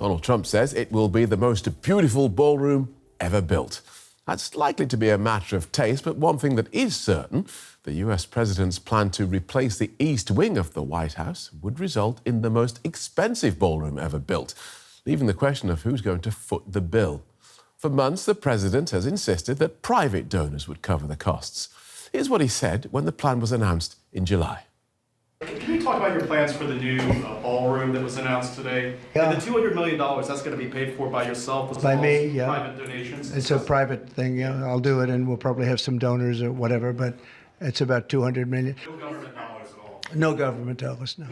Donald Trump says it will be the most beautiful ballroom ever built. That's likely to be a matter of taste, but one thing that is certain, the US president's plan to replace the East Wing of the White House would result in the most expensive ballroom ever built, leaving the question of who's going to foot the bill. For months, the president has insisted that private donors would cover the costs. Here's what he said when the plan was announced in July. Can you talk about your plans for the new ballroom that was announced today? Yeah. And the $200 million, that's going to be paid for by yourself as By well me, as yeah. private donations? It's a private thing, yeah. I'll do it, and we'll probably have some donors or whatever, but it's about $200 million. No government dollars at all? No government dollars, no.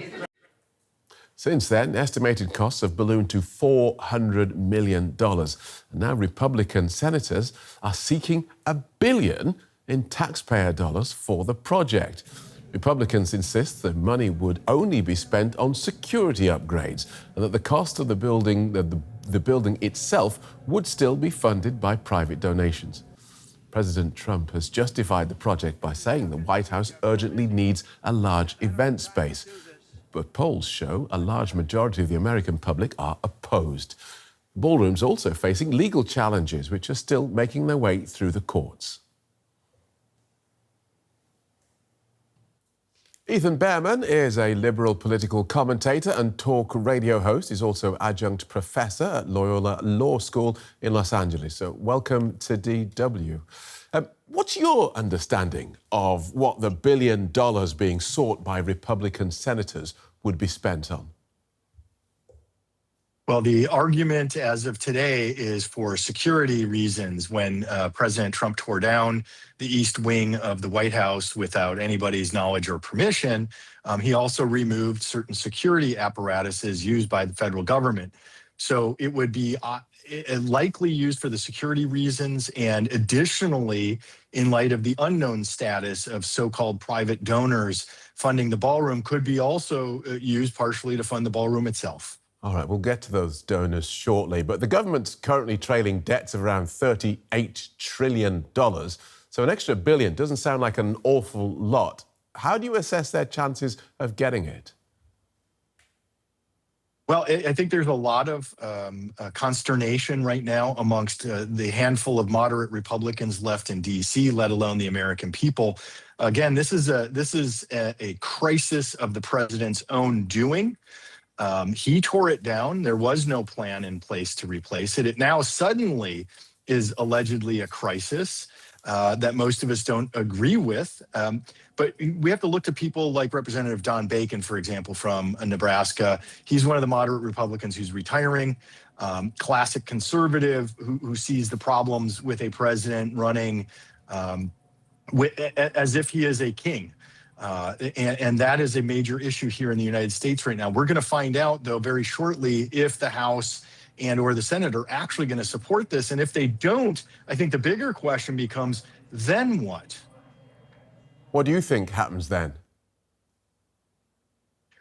Since then, estimated costs have ballooned to $400 million. And now Republican senators are seeking $1 billion in taxpayer dollars for the project. Republicans insist the money would only be spent on security upgrades and that the cost of the building, the building itself, would still be funded by private donations. President Trump has justified the project by saying the White House urgently needs a large event space. But polls show a large majority of the American public are opposed. The ballroom's also facing legal challenges, which are still making their way through the courts. Ethan Bearman is a liberal political commentator and talk radio host. He's also adjunct professor at Loyola Law School in Los Angeles. So welcome to DW. What's your understanding of what the $1 billion being sought by Republican senators would be spent on? Well, the argument as of today is for security reasons. When President Trump tore down the East Wing of the White House without anybody's knowledge or permission, he also removed certain security apparatuses used by the federal government. So it would be likely used for the security reasons, and additionally, in light of the unknown status of so-called private donors funding the ballroom, could be also used partially to fund the ballroom itself. All right, we'll get to those donors shortly, but the government's currently trailing debts of around $38 trillion. So an extra $1 billion doesn't sound like an awful lot. How do you assess their chances of getting it? Well, I think there's a lot of consternation right now amongst the handful of moderate Republicans left in D.C., let alone the American people. Again, this is a crisis of the president's own doing. He tore it down. There was no plan in place to replace it. It now suddenly is allegedly a crisis that most of us don't agree with. But we have to look to people like Representative Don Bacon, for example, from Nebraska. He's one of the moderate Republicans who's retiring, classic conservative who sees the problems with a president running as if he is a king. And that is a major issue here in the United States right now. We're going to find out, though, very shortly if the House and or the Senate are actually going to support this. And if they don't, I think the bigger question becomes, then what? What do you think happens then?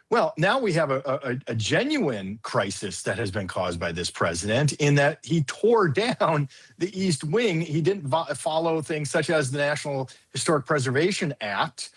Well, now we have a genuine crisis that has been caused by this president in that he tore down the East Wing. He didn't follow things such as the National Historic Preservation Act.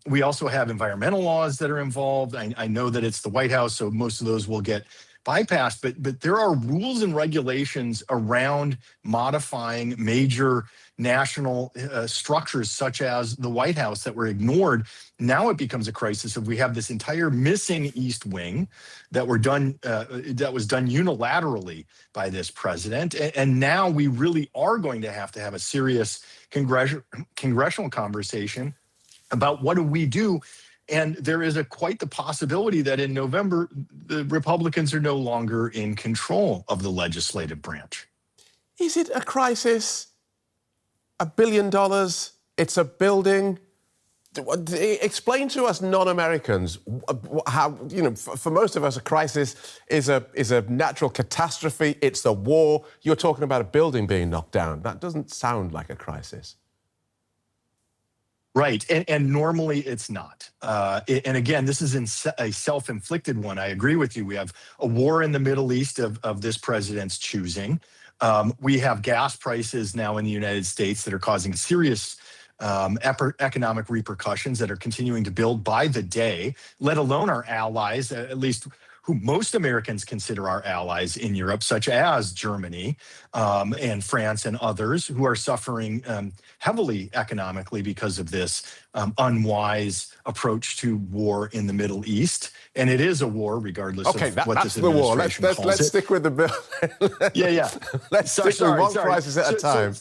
We also have environmental laws that are involved. I know that it's the White House, so most of those will get bypassed, but there are rules and regulations around modifying major national structures such as the White House that were ignored. Now it becomes a crisis if we have this entire missing East Wing that was done unilaterally by this president. And now we really are going to have a serious congressional conversation about what do we do. And there is quite the possibility that in November, the Republicans are no longer in control of the legislative branch. Is it a crisis? $1 billion? It's a building? Explain to us non-Americans how, for most of us, a crisis is a natural catastrophe. It's a war. You're talking about a building being knocked down. That doesn't sound like a crisis. Right, and normally it's not. And again, this is a self-inflicted one. I agree with you. We have a war in the Middle East of this president's choosing. We have gas prices now in the United States that are causing serious economic repercussions that are continuing to build by the day, let alone our allies, at least who most Americans consider our allies in Europe, such as Germany and France and others, who are suffering heavily economically because of this unwise approach to war in the Middle East. And it is a war, regardless of what this administration calls it. Let's stick with the bill. Yeah. Let's stick with one crisis at a time.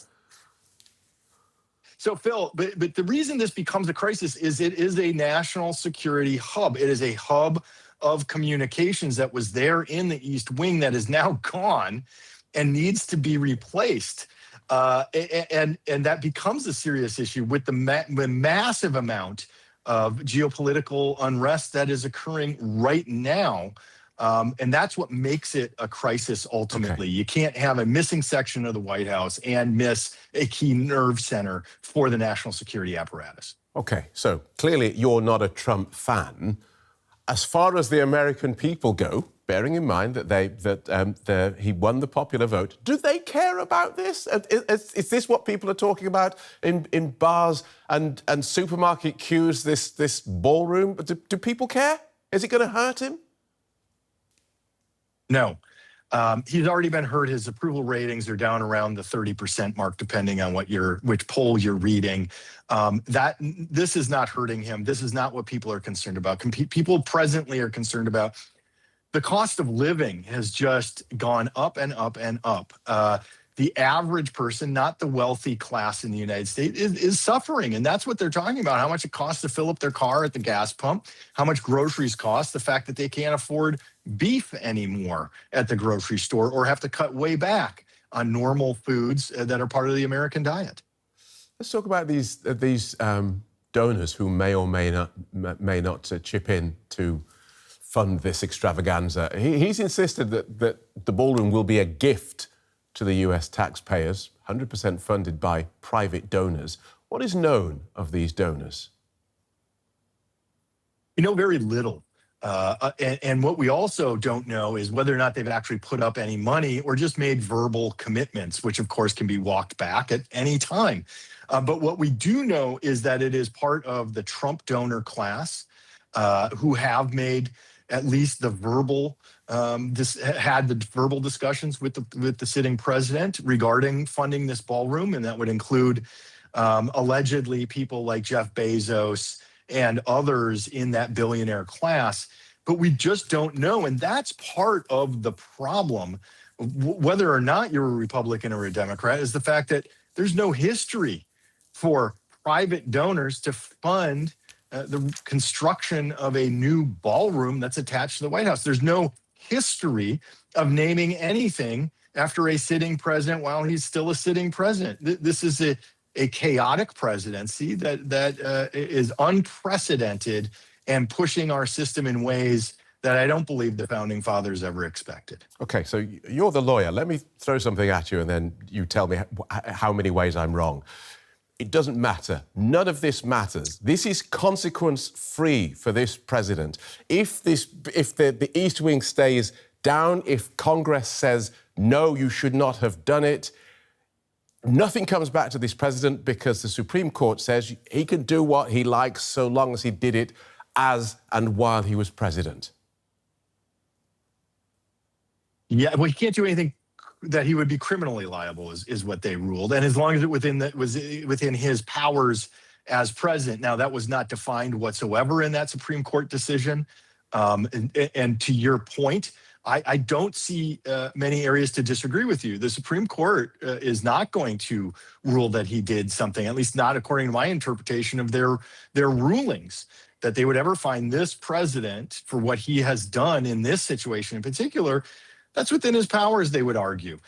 So Phil, but the reason this becomes a crisis is it is a national security hub. It is a hub of communications that was there in the East Wing that is now gone and needs to be replaced. And that becomes a serious issue with the massive amount of geopolitical unrest that is occurring right now. And that's what makes it a crisis ultimately. Okay. You can't have a missing section of the White House and miss a key nerve center for the national security apparatus. Okay, so clearly you're not a Trump fan. As far as the American people go, bearing in mind that he won the popular vote, do they care about this? Is this what people are talking about in bars and supermarket queues, this ballroom? Do people care? Is it going to hurt him? No. He's already been hurt. His approval ratings are down around the 30% mark, depending on which poll you're reading. This is not hurting him. This is not what people are concerned about. People presently are concerned about the cost of living has just gone up and up and up. The average person, not the wealthy class in the United States, is suffering. And that's what they're talking about, how much it costs to fill up their car at the gas pump, how much groceries cost, the fact that they can't afford beef anymore at the grocery store or have to cut way back on normal foods that are part of the American diet. Let's talk about these donors who may or may not chip in to fund this extravaganza. He's insisted that the ballroom will be a gift to the US taxpayers, 100% funded by private donors. What is known of these donors? We know very little. And what we also don't know is whether or not they've actually put up any money or just made verbal commitments, which of course can be walked back at any time. But what we do know is that it is part of the Trump donor class who have made at least the verbal had the verbal discussions with the sitting president regarding funding this ballroom, and that would include allegedly people like Jeff Bezos and others in that billionaire class. But we just don't know, and that's part of the problem. Whether or not you're a Republican or a Democrat is the fact that there's no history for private donors to fund the construction of a new ballroom that's attached to the White House. There's no history of naming anything after a sitting president while he's still a sitting president. This is a chaotic presidency that is unprecedented and pushing our system in ways that I don't believe the founding fathers ever expected. Okay, so you're the lawyer. Let me throw something at you and then you tell me how many ways I'm wrong. It doesn't matter. None of this matters. This is consequence-free for this president. If the East Wing stays down, if Congress says, no, you should not have done it, nothing comes back to this president because the Supreme Court says he can do what he likes so long as he did it as and while he was president. Yeah, well, he can't do anything that he would be criminally liable is what they ruled. And as long as it was within his powers as president. Now, that was not defined whatsoever in that Supreme Court decision. And to your point, I don't see many areas to disagree with you. The Supreme Court is not going to rule that he did something, at least not according to my interpretation of their rulings, that they would ever find this president for what he has done in this situation in particular. That's within his powers, they would argue.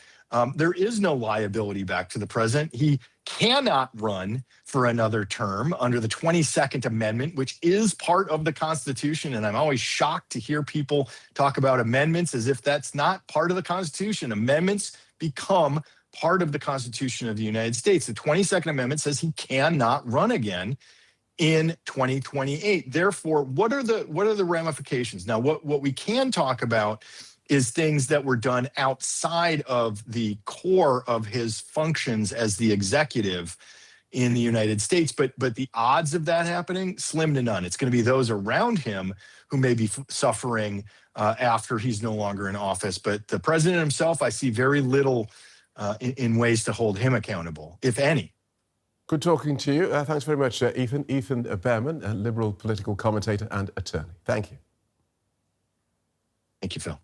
There is no liability back to the president. He cannot run for another term under the 22nd Amendment, which is part of the Constitution. And I'm always shocked to hear people talk about amendments as if that's not part of the Constitution. Amendments become part of the Constitution of the United States. The 22nd Amendment says he cannot run again in 2028. Therefore, what are the ramifications? Now, what we can talk about is things that were done outside of the core of his functions as the executive in the United States. But the odds of that happening, slim to none. It's going to be those around him who may be suffering after he's no longer in office. But the president himself, I see very little in ways to hold him accountable, if any. Good talking to you. Thanks very much, Ethan. Ethan Bearman, a Liberal political commentator and attorney. Thank you. Thank you, Phil.